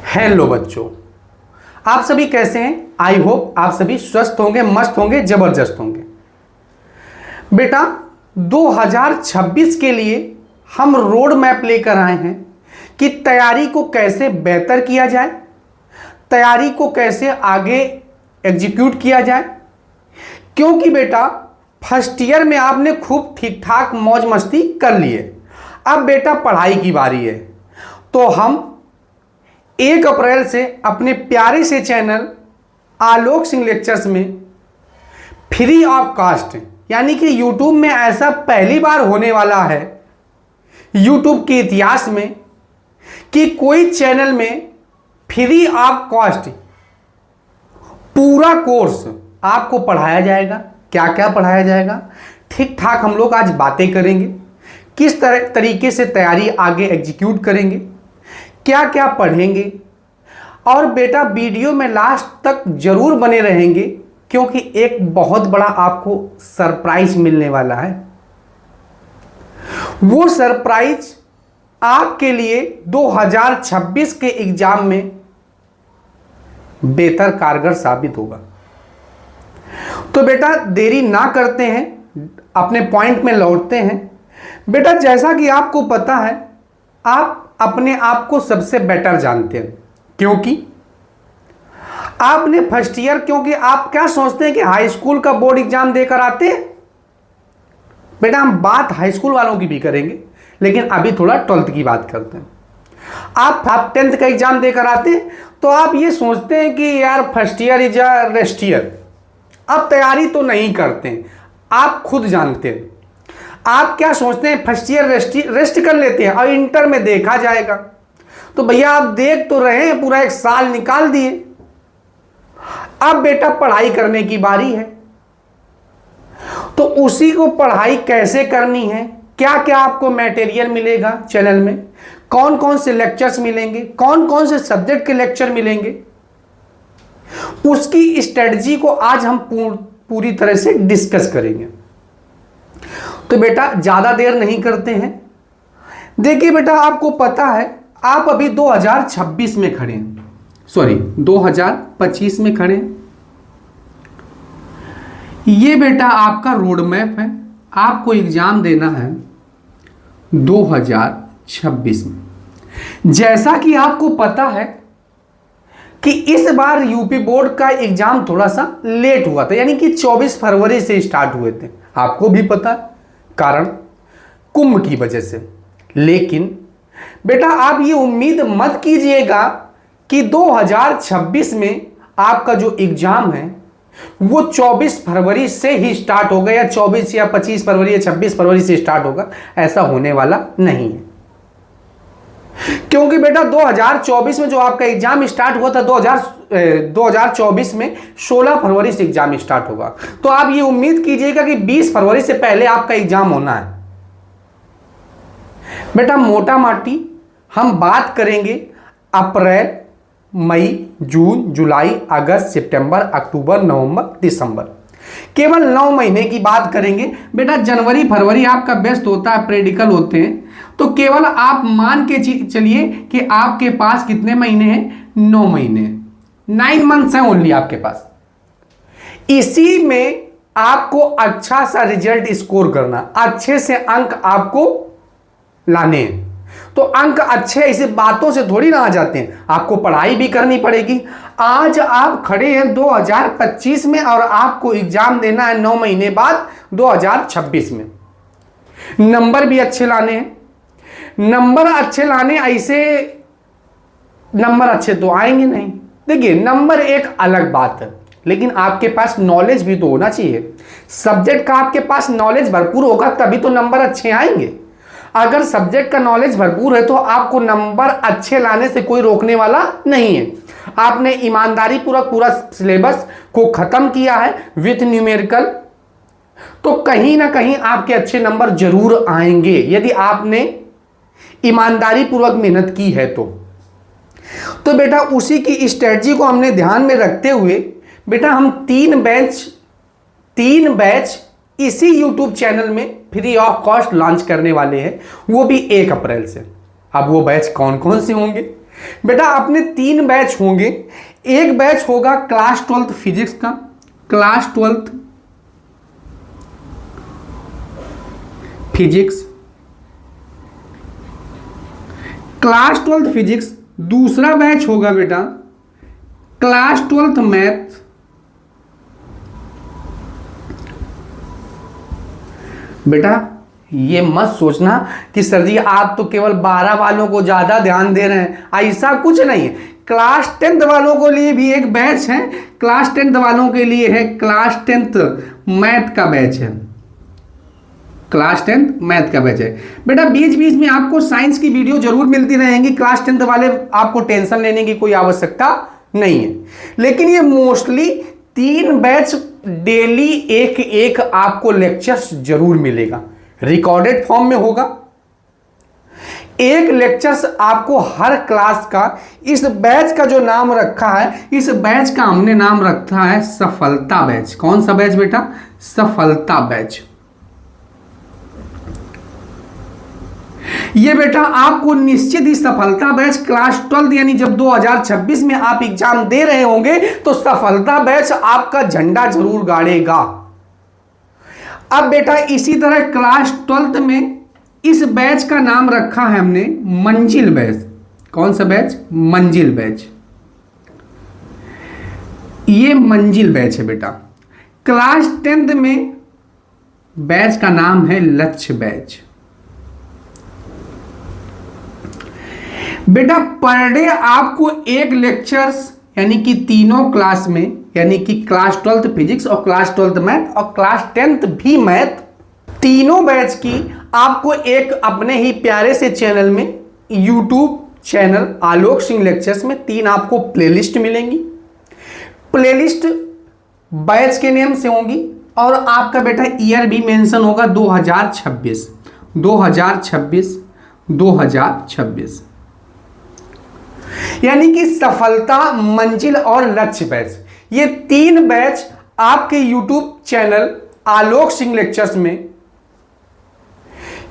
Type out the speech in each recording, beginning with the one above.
Hello बच्चों, आप सभी कैसे हैं। आई होप आप सभी स्वस्थ होंगे, मस्त होंगे, जबरदस्त होंगे। बेटा 2026 के लिए हम रोड मैप लेकर आए हैं कि तैयारी को कैसे बेहतर किया जाए, तैयारी को कैसे आगे एग्जीक्यूट किया जाए। क्योंकि बेटा फर्स्ट ईयर में आपने खूब ठीक ठाक मौज मस्ती कर लिए, अब बेटा पढ़ाई की बारी है। तो हम 1 अप्रैल से अपने प्यारे से चैनल आलोक सिंह लेक्चर्स में फ्री ऑफ कास्ट, यानी कि YouTube में ऐसा पहली बार होने वाला है YouTube के इतिहास में कि कोई चैनल में फ्री ऑफ कॉस्ट पूरा कोर्स आपको पढ़ाया जाएगा। क्या क्या पढ़ाया जाएगा, ठीक ठाक हम लोग आज बातें करेंगे। किस तरीके से तैयारी आगे एग्जीक्यूट करेंगे, क्या क्या पढ़ेंगे। और बेटा वीडियो में लास्ट तक जरूर बने रहेंगे क्योंकि एक बहुत बड़ा आपको सरप्राइज मिलने वाला है। वो सरप्राइज आपके लिए 2026 के एग्जाम में बेहतर कारगर साबित होगा। तो बेटा देरी ना करते हैं, अपने पॉइंट में लौटते हैं। बेटा जैसा कि आपको पता है, आप अपने आप को सबसे बेटर जानते हैं क्योंकि आपने फर्स्ट ईयर, क्योंकि आप क्या सोचते हैं कि हाई स्कूल का बोर्ड एग्जाम देकर आते हैं। बेटा हम बात हाई स्कूल वालों की भी करेंगे, लेकिन अभी थोड़ा 12th की बात करते हैं। आप 10th का एग्जाम देकर आते हैं तो आप ये सोचते हैं कि यार first year is a rest year, आप तैयारी तो नहीं करते हैं। आप खुद जानते हैं आप क्या सोचते हैं, फर्स्ट ईयर रेस्ट कर लेते हैं और इंटर में देखा जाएगा। तो भैया आप देख तो रहे हैं, पूरा 1 साल निकाल दिए। अब बेटा पढ़ाई करने की बारी है। तो उसी को पढ़ाई कैसे करनी है, क्या क्या आपको मटेरियल मिलेगा चैनल में, कौन कौन से लेक्चर्स मिलेंगे, कौन कौन से सब्जेक्ट के लेक्चर मिलेंगे, उसकी स्ट्रेटजी को आज हम पूरी तरह से डिस्कस करेंगे। तो बेटा ज्यादा देर नहीं करते हैं। देखिए बेटा आपको पता है आप अभी 2026 में खड़े हैं, सॉरी 2025 में खड़े हैं। ये बेटा आपका रोड मैप है, आपको एग्जाम देना है 2026 में। जैसा कि आपको पता है कि इस बार यूपी बोर्ड का एग्जाम थोड़ा सा लेट हुआ था, यानी कि 24 फरवरी से स्टार्ट हुए थे। आपको भी पता है, कारण कुंभ की वजह से। लेकिन बेटा आप ये उम्मीद मत कीजिएगा कि 2026 में आपका जो एग्जाम है वो 24 फरवरी से ही स्टार्ट होगा, या 24 या 25 फरवरी या 26 फरवरी से स्टार्ट होगा। ऐसा होने वाला नहीं है, क्योंकि बेटा 2024 में जो आपका एग्जाम स्टार्ट हुआ था 2024 में 16 फरवरी से एग्जाम स्टार्ट होगा। तो आप ये उम्मीद कीजिएगा कि 20 फरवरी से पहले आपका एग्जाम होना है। बेटा मोटा माटी हम बात करेंगे अप्रैल, मई, जून, जुलाई, अगस्त, सितंबर, अक्टूबर, नवंबर, दिसंबर, केवल 9 महीने की बात करेंगे। बेटा जनवरी फरवरी आपका बेस्ट होता है, प्रेडिकल होते हैं। तो केवल आप मान के चलिए कि आपके पास कितने महीने हैं, 9 महीने, 9 मंथ्स हैं ओनली आपके पास। इसी में आपको अच्छा सा रिजल्ट स्कोर करना, अच्छे से अंक आपको लाने हैं। तो अंक अच्छे इसे बातों से थोड़ी ना आ जाते हैं, आपको पढ़ाई भी करनी पड़ेगी। आज आप खड़े हैं 2025 में और आपको एग्जाम देना है 9 महीने बाद 2026 में। नंबर भी अच्छे लाने हैं, नंबर अच्छे लाने, ऐसे नंबर अच्छे तो आएंगे नहीं। देखिए नंबर एक अलग बात है, लेकिन आपके पास नॉलेज भी तो होना चाहिए। सब्जेक्ट का आपके पास नॉलेज भरपूर होगा तभी तो नंबर अच्छे आएंगे। अगर सब्जेक्ट का नॉलेज भरपूर है तो आपको नंबर अच्छे लाने से कोई रोकने वाला नहीं है। आपने ईमानदारी पूर्वक पूरा सिलेबस को खत्म किया है विथ न्यूमेरिकल, तो कहीं ना कहीं आपके अच्छे नंबर जरूर आएंगे यदि आपने ईमानदारी पूर्वक मेहनत की है तो बेटा उसी की स्ट्रेटजी को हमने ध्यान में रखते हुए बेटा हम 3 बैच इसी YouTube चैनल में फ्री ऑफ कॉस्ट लॉन्च करने वाले हैं, वो भी 1 अप्रैल से। अब वो बैच कौन कौन से होंगे, बेटा अपने 3 बैच होंगे। एक बैच होगा क्लास 12th फिजिक्स का, class 12th physics, class 12th physics. दूसरा बैच होगा बेटा क्लास 12th मैथ, बेटा ये मत सोचना कि सर जी आप तो केवल 12 वालों को ज्यादा ध्यान दे रहे हैं, ऐसा कुछ नहीं है। क्लास 10th वालों के लिए भी एक बैच है, क्लास 10th वालों के लिए है क्लास 10th मैथ का बैच है, क्लास 10th मैथ का बैच है। बेटा बीच बीच में आपको साइंस की वीडियो जरूर मिलती रहेंगी, क्लास 10th वाले आपको टेंशन लेने की कोई आवश्यकता नहीं है। लेकिन ये मोस्टली 3 बैच डेली एक एक आपको लेक्चर्स जरूर मिलेगा, रिकॉर्डेड फॉर्म में होगा। एक लेक्चर्स आपको हर क्लास का। इस बैच का जो नाम रखा है, इस बैच का हमने नाम रखा है सफलता बैच। कौन सा बैच बेटा? सफलता बैच। ये बेटा आपको निश्चित ही सफलता बैच क्लास 12 यानी जब 2026 में आप एग्जाम दे रहे होंगे तो सफलता बैच आपका झंडा जरूर गाड़ेगा। अब बेटा इसी तरह क्लास 12 में इस बैच का नाम रखा है हमने मंजिल बैच। कौन सा बैच? मंजिल बैच। ये मंजिल बैच है बेटा। क्लास 10th में बैच का नाम है लक्ष्य बैच। बेटा पर डे आपको एक लेक्चर्स यानी कि तीनों क्लास में, यानी कि क्लास 12th फिजिक्स और क्लास 12th मैथ और क्लास 10th भी मैथ, तीनों बैच की आपको एक अपने ही प्यारे से चैनल में, YouTube channel Alok Singh lectures में 3 आपको प्लेलिस्ट मिलेंगी। प्लेलिस्ट बैच के नेम से होंगी और आपका बेटा ईयर भी मेंशन होगा 2026 2026 2026, यानी कि सफलता, मंजिल और लक्ष्य बैच। ये 3 बैच आपके YouTube channel Alok Singh lectures में,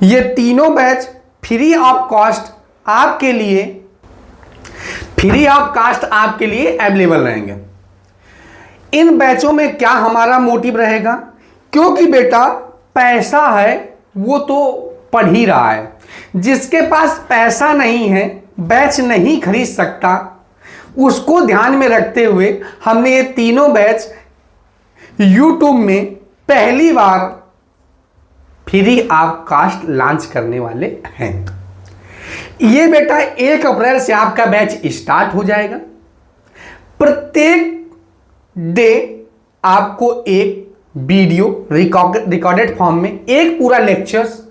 ये तीनों बैच फ्री ऑफ कॉस्ट आपके लिए अवेलेबल रहेंगे। इन बैचों में क्या हमारा मोटिव रहेगा? क्योंकि बेटा पैसा है वो तो पढ़ ही रहा है, जिसके पास पैसा नहीं है, बैच नहीं खरीद सकता, उसको ध्यान में रखते हुए हमने ये तीनों बैच यूट्यूब में पहली बार फ्री ऑफ कॉस्ट लॉन्च करने वाले हैं। ये बेटा 1 अप्रैल से आपका बैच स्टार्ट हो जाएगा। प्रत्येक डे आपको एक वीडियो रिकॉर्डेड फॉर्म में एक पूरा लेक्चर्स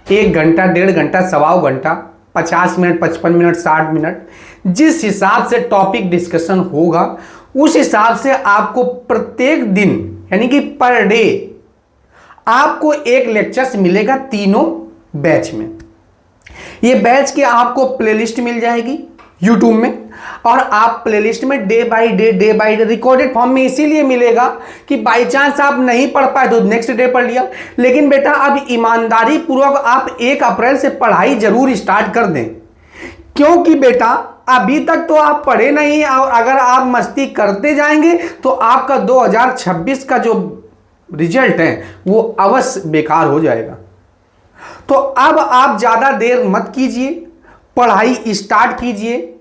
1 घंटा, 1.5 घंटा, 1.25 घंटा, 50 मिनट, 55 मिनट, 60 मिनट, जिस हिसाब से टॉपिक डिस्कशन होगा उस हिसाब से आपको प्रत्येक दिन यानी कि पर डे आपको एक लेक्चर्स मिलेगा तीनों बैच में। ये बैच की आपको प्लेलिस्ट मिल जाएगी यूट्यूब में और आप प्लेलिस्ट में day by day recorded form में इसीलिए मिलेगा कि बाई चांस आप नहीं पढ़ पाए तो नेक्स्ट डे पढ़ लिया। लेकिन बेटा अब ईमानदारी पूर्वक आप 1 अप्रैल से पढ़ाई जरूर स्टार्ट कर दें, क्योंकि बेटा अभी तक तो आप पढ़े नहीं और अगर आप मस्ती करते जाएंगे तो आपका 2026 का जो रिजल्ट है वो अवश्य बेकार हो जाएगा। तो अब आप ज्यादा देर मत कीजिए, पढ़ाई स्टार्ट कीजिए।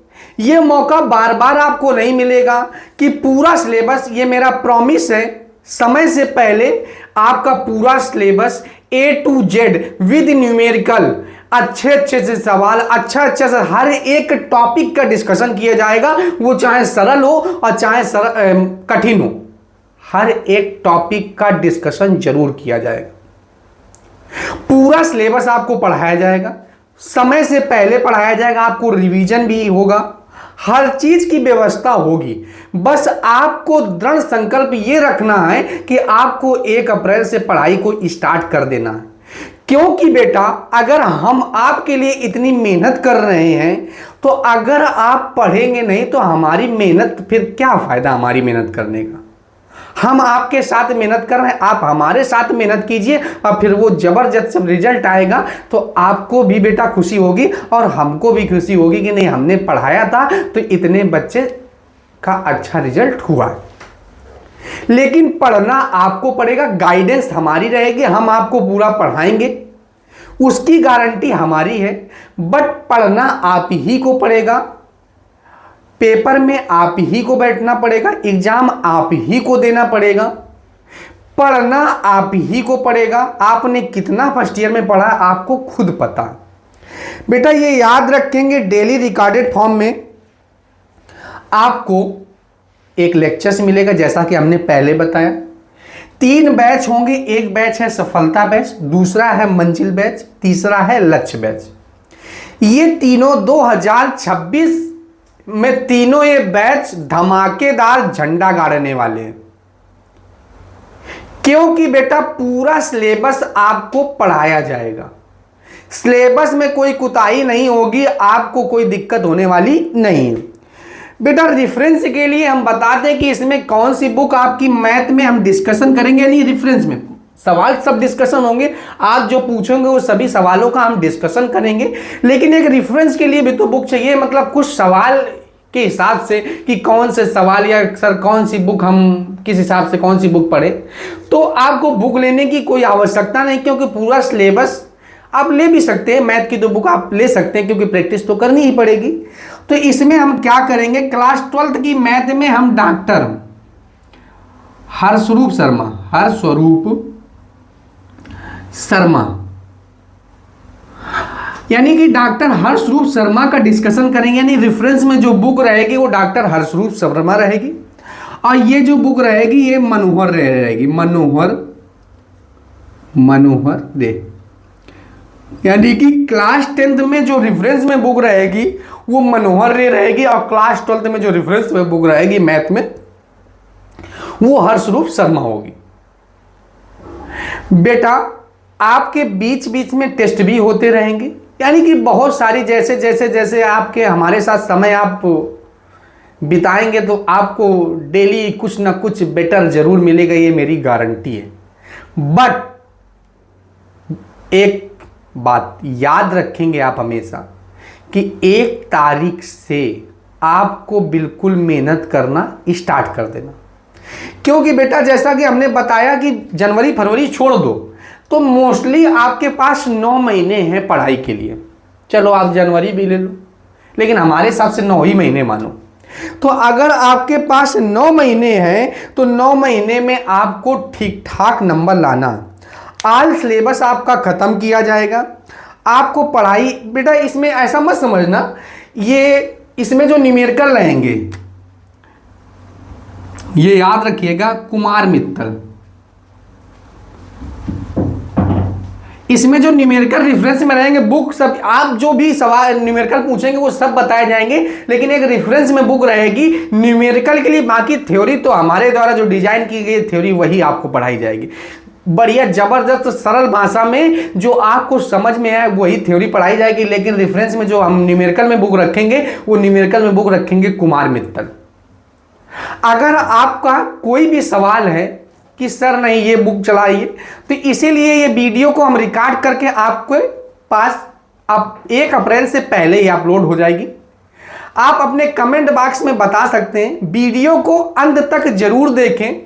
यह मौका बार बार आपको नहीं मिलेगा कि पूरा सिलेबस, ये मेरा प्रॉमिस है, समय से पहले आपका पूरा syllabus A to Z with numerical, अच्छे से सवाल, अच्छा से हर एक टॉपिक का डिस्कशन किया जाएगा, वो चाहे सरल हो और चाहे कठिन हो, हर एक टॉपिक का डिस्कशन जरूर किया जाएगा। पूरा सिलेबस आपको पढ़ाया जाएगा, समय से पहले पढ़ाया जाएगा, आपको रिवीजन भी होगा, हर चीज की व्यवस्था होगी। बस आपको दृढ़ संकल्प ये रखना है कि आपको 1 अप्रैल से पढ़ाई को स्टार्ट कर देना है। क्योंकि बेटा अगर हम आपके लिए इतनी मेहनत कर रहे हैं तो अगर आप पढ़ेंगे नहीं तो हमारी मेहनत, फिर क्या फायदा हमारी मेहनत करने का? हम आपके साथ मेहनत कर रहे हैं, आप हमारे साथ मेहनत कीजिए और फिर वो जबरदस्त रिजल्ट आएगा तो आपको भी बेटा खुशी होगी और हमको भी खुशी होगी कि नहीं, हमने पढ़ाया था तो इतने बच्चे का अच्छा रिजल्ट हुआ। लेकिन पढ़ना आपको पड़ेगा, गाइडेंस हमारी रहेगी, हम आपको पूरा पढ़ाएंगे, उसकी गारंटी हमारी है। बट पढ़ना आप ही को पड़ेगा, पेपर में आप ही को बैठना पड़ेगा, एग्जाम आप ही को देना पड़ेगा, पढ़ना आप ही को पड़ेगा। आपने कितना फर्स्ट ईयर में पढ़ा आपको खुद पता। बेटा ये याद रखेंगे, डेली रिकॉर्डेड फॉर्म में आपको एक लेक्चर्स मिलेगा, जैसा कि हमने पहले बताया। 3 बैच होंगे, एक बैच है सफलता बैच, दूसरा है मंजिल बैच, तीसरा है लक्ष्य बैच। ये तीनों 2026 में तीनों ये बैच धमाकेदार झंडा गाड़ने वाले हैं, क्योंकि बेटा पूरा सिलेबस आपको पढ़ाया जाएगा। सिलेबस में कोई कुताही नहीं होगी, आपको कोई दिक्कत होने वाली नहीं है। बेटा रेफरेंस के लिए हम बताते हैं कि इसमें कौन सी बुक आपकी मैथ में हम डिस्कशन करेंगे, यानी रेफरेंस में सवाल सब डिस्कशन होंगे, आप जो पूछोगे वो सभी सवालों का हम डिस्कशन करेंगे। लेकिन एक रेफरेंस के लिए भी तो बुक चाहिए, मतलब कुछ सवाल के हिसाब से कि कौन से सवाल या सर कौन सी बुक हम किस हिसाब से कौन सी बुक पढ़े, तो आपको बुक लेने की कोई आवश्यकता नहीं, क्योंकि पूरा सिलेबस आप ले भी सकते हैं। मैथ की तो बुक आप ले सकते हैं क्योंकि प्रैक्टिस तो करनी ही पड़ेगी। तो इसमें हम क्या करेंगे, क्लास 12th की मैथ में हम डॉक्टर हर्षरूप शर्मा यानी कि डॉक्टर हर्षरूप शर्मा का डिस्कशन करेंगे। यानी रेफरेंस में जो बुक रहेगी वो डॉक्टर हर्षरूप शर्मा रहेगी, और ये जो बुक रहेगी ये मनोहर रहेगी, मनोहर रे। यानी कि क्लास 10th में जो रेफरेंस में बुक रहेगी वो मनोहर रे रहेगी, और क्लास 12th में जो रेफरेंस में बुक रहेगी मैथ में वो हर्षरूप शर्मा होगी। बेटा आपके बीच बीच में टेस्ट भी होते रहेंगे, यानी कि बहुत सारी जैसे जैसे जैसे आपके हमारे साथ समय आप बिताएंगे तो आपको डेली कुछ ना कुछ बेटर जरूर मिलेगा, ये मेरी गारंटी है। बट एक बात याद रखेंगे आप हमेशा कि 1 तारीख से आपको बिल्कुल मेहनत करना स्टार्ट कर देना, क्योंकि बेटा जैसा कि हमने बताया कि जनवरी फरवरी छोड़ दो तो मोस्टली आपके पास 9 महीने हैं पढ़ाई के लिए। चलो आप जनवरी भी ले लो, लेकिन हमारे हिसाब से 9 ही महीने मानो। तो अगर आपके पास 9 महीने हैं तो 9 महीने में आपको ठीक ठाक नंबर लाना। ऑल सिलेबस आपका खत्म किया जाएगा, आपको पढ़ाई बेटा इसमें ऐसा मत समझना ये इसमें जो न्यूमेरिकल रहेंगे ये याद रखिएगा कुमार मित्तल, इसमें जो न्यूमेरिकल रेफरेंस में रहेंगे बुक सब आप जो भी सवाल न्यूमेरिकल पूछेंगे वो सब बताए जाएंगे, लेकिन एक रेफरेंस में बुक रहेगी न्यूमेरिकल के लिए। बाकी थ्योरी तो हमारे द्वारा जो डिजाइन की गई थ्योरी वही आपको पढ़ाई जाएगी, बढ़िया जबरदस्त सरल भाषा में जो आपको समझ में आए वही थ्योरी पढ़ाई जाएगी। लेकिन रेफरेंस में जो हम न्यूमेरिकल में बुक रखेंगे वो न्यूमेरिकल में बुक रखेंगे कुमार मित्तल। अगर आपका कोई भी सवाल है कि सर नहीं ये बुक चलाइए, तो इसीलिए ये वीडियो को हम रिकॉर्ड करके आपके पास अब 1 अप्रैल से पहले ही अपलोड हो जाएगी। आप अपने कमेंट बॉक्स में बता सकते हैं, वीडियो को अंत तक जरूर देखें,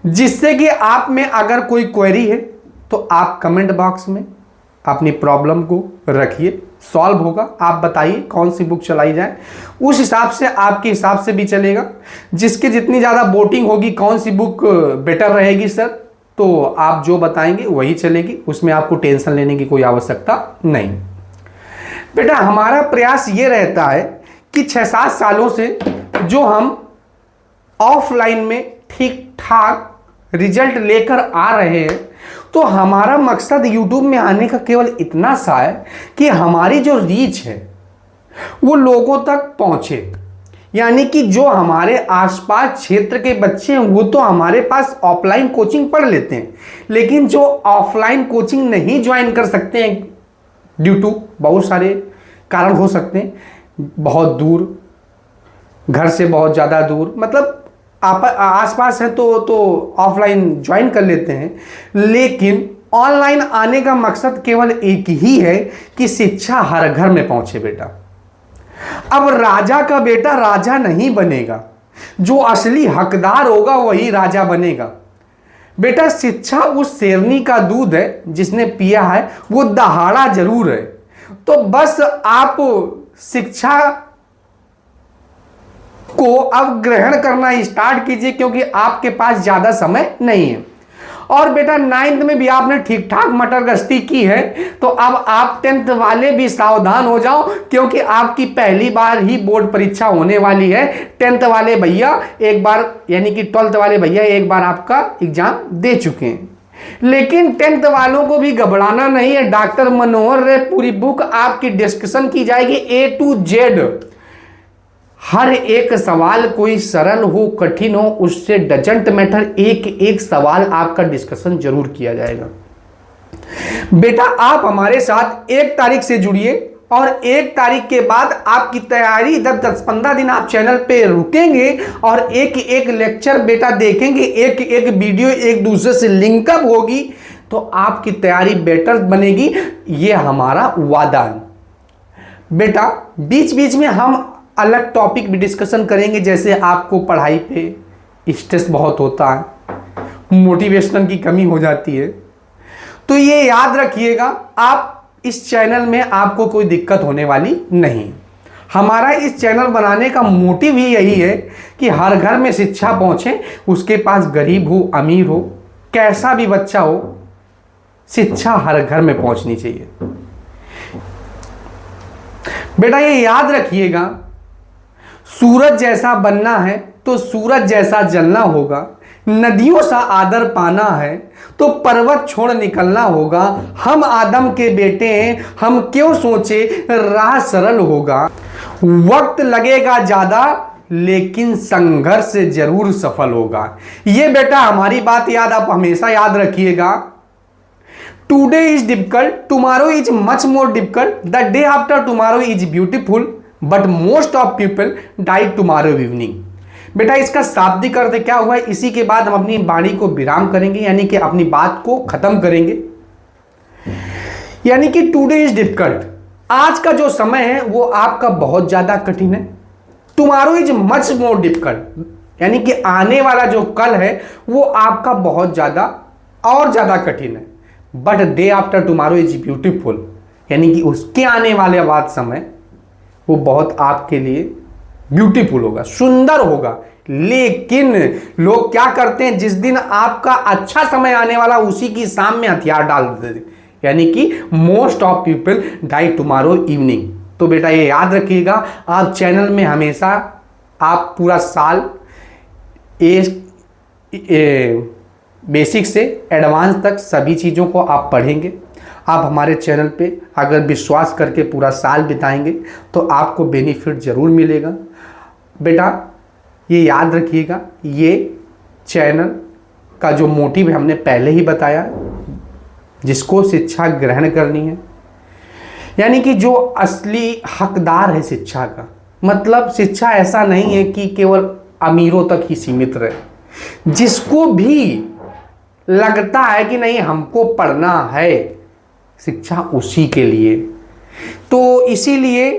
जिससे कि आप में अगर कोई क्वेरी है तो आप कमेंट बॉक्स में अपनी प्रॉब्लम को रखिए, सॉल्व होगा। आप बताइए कौन सी बुक चलाई जाए, उस हिसाब से आपके हिसाब से भी चलेगा। जिसकी जितनी ज़्यादा वोटिंग होगी कौन सी बुक बेटर रहेगी सर, तो आप जो बताएंगे वही चलेगी, उसमें आपको टेंशन लेने की कोई आवश्यकता नहीं। बेटा हमारा प्रयास ये रहता है कि 6-7 सालों से जो हम ऑफलाइन में ठीक ठाक रिजल्ट लेकर आ रहे हैं, तो हमारा मकसद YouTube में आने का केवल इतना सा है कि हमारी जो रीच है वो लोगों तक पहुंचे। यानी कि जो हमारे आसपास क्षेत्र के बच्चे हैं वो तो हमारे पास ऑफलाइन कोचिंग पढ़ लेते हैं, लेकिन जो ऑफलाइन कोचिंग नहीं ज्वाइन कर सकते हैं ड्यू टू बहुत सारे कारण हो सकते हैं, बहुत दूर, घर से बहुत ज़्यादा दूर, मतलब आप आसपास है तो ऑफलाइन ज्वाइन कर लेते हैं, लेकिन ऑनलाइन आने का मकसद केवल एक ही है कि शिक्षा हर घर में पहुंचे बेटा। अब राजा का बेटा राजा नहीं बनेगा, जो असली हकदार होगा वही राजा बनेगा। बेटा शिक्षा उस शेरनी का दूध है जिसने पिया है वो दहाड़ा जरूर है। तो बस आप शिक्षा को अब ग्रहण करना स्टार्ट कीजिए, क्योंकि आपके पास ज्यादा समय नहीं है। और बेटा 9th में भी आपने ठीक ठाक मटर गश्ती की है, तो अब आप 10th वाले भी सावधान हो जाओ, क्योंकि आपकी पहली बार ही बोर्ड परीक्षा होने वाली है। 10th वाले भैया एक बार, यानी कि 12th वाले भैया एक बार आपका एग्जाम दे चुके हैं, लेकिन 10th वालों को भी घबराना नहीं है। डॉक्टर मनोहर रे पूरी बुक आपकी डिस्कशन की जाएगी A to Z। हर एक सवाल कोई सरल हो कठिन हो उससे डजंट मैटर, एक एक सवाल आपका डिस्कशन जरूर किया जाएगा। बेटा आप हमारे साथ 1 तारीख से जुड़िए और 1 तारीख के बाद आपकी तैयारी 10-15 दिन आप चैनल पे रुकेंगे और एक एक लेक्चर बेटा देखेंगे, एक एक वीडियो एक दूसरे से लिंकअप होगी, तो आपकी तैयारी बेटर बनेगी, ये हमारा वादा है। बेटा बीच बीच में हम अलग टॉपिक भी डिस्कशन करेंगे, जैसे आपको पढ़ाई पे स्ट्रेस बहुत होता है, मोटिवेशन की कमी हो जाती है, तो ये याद रखिएगा आप इस चैनल में आपको कोई दिक्कत होने वाली नहीं। हमारा इस चैनल बनाने का मोटिव ही यही है कि हर घर में शिक्षा पहुंचे, उसके पास गरीब हो अमीर हो कैसा भी बच्चा हो, शिक्षा हर घर में पहुंचनी चाहिए। बेटा ये याद रखिएगा, सूरज जैसा बनना है तो सूरज जैसा जलना होगा, नदियों सा आदर पाना है तो पर्वत छोड़ निकलना होगा। हम आदम के बेटे हैं, हम क्यों सोचे राह सरल होगा। वक्त लगेगा ज्यादा लेकिन संघर्ष से जरूर सफल होगा। ये बेटा हमारी बात याद आप हमेशा याद रखिएगा। Today is difficult, tomorrow is much more difficult, the day after tomorrow is beautiful, but most of people die tomorrow evening. बेटा इसका शाब्दिक अर्थ क्या हुआ है, इसी के बाद हम अपनी वाणी को विराम करेंगे, यानी कि अपनी बात को खत्म करेंगे। यानी कि टुडे इज डिफिकल्ट, आज का जो समय है वो आपका बहुत ज्यादा कठिन है। Tomorrow is much more difficult, यानी कि आने वाला जो कल है वो आपका बहुत ज्यादा और ज्यादा कठिन है। But day after tomorrow is beautiful, यानी कि उसके आने वाले बाद समय वो बहुत आपके लिए ब्यूटीफुल होगा, सुंदर होगा। लेकिन लोग क्या करते हैं, जिस दिन आपका अच्छा समय आने वाला उसी की शाम में हथियार डाल देते हैं, यानी कि most of people die tomorrow evening. तो बेटा ये याद रखिएगा, आप चैनल में हमेशा आप पूरा साल बेसिक से एडवांस तक सभी चीज़ों को आप पढ़ेंगे। आप हमारे चैनल पे अगर विश्वास करके पूरा साल बिताएंगे तो आपको बेनिफिट ज़रूर मिलेगा। बेटा ये याद रखिएगा, ये चैनल का जो मोटिव है हमने पहले ही बताया, जिसको शिक्षा ग्रहण करनी है, यानी कि जो असली हकदार है शिक्षा का, मतलब शिक्षा ऐसा नहीं है कि केवल अमीरों तक ही सीमित रहे। जिसको भी लगता है कि नहीं हमको पढ़ना है, शिक्षा उसी के लिए। तो इसीलिए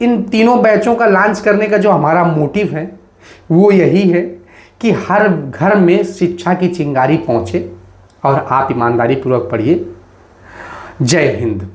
इन तीनों बैचों का लॉन्च करने का जो हमारा मोटिव है वो यही है कि हर घर में शिक्षा की चिंगारी पहुंचे और आप ईमानदारी पूर्वक पढ़िए। जय हिंद।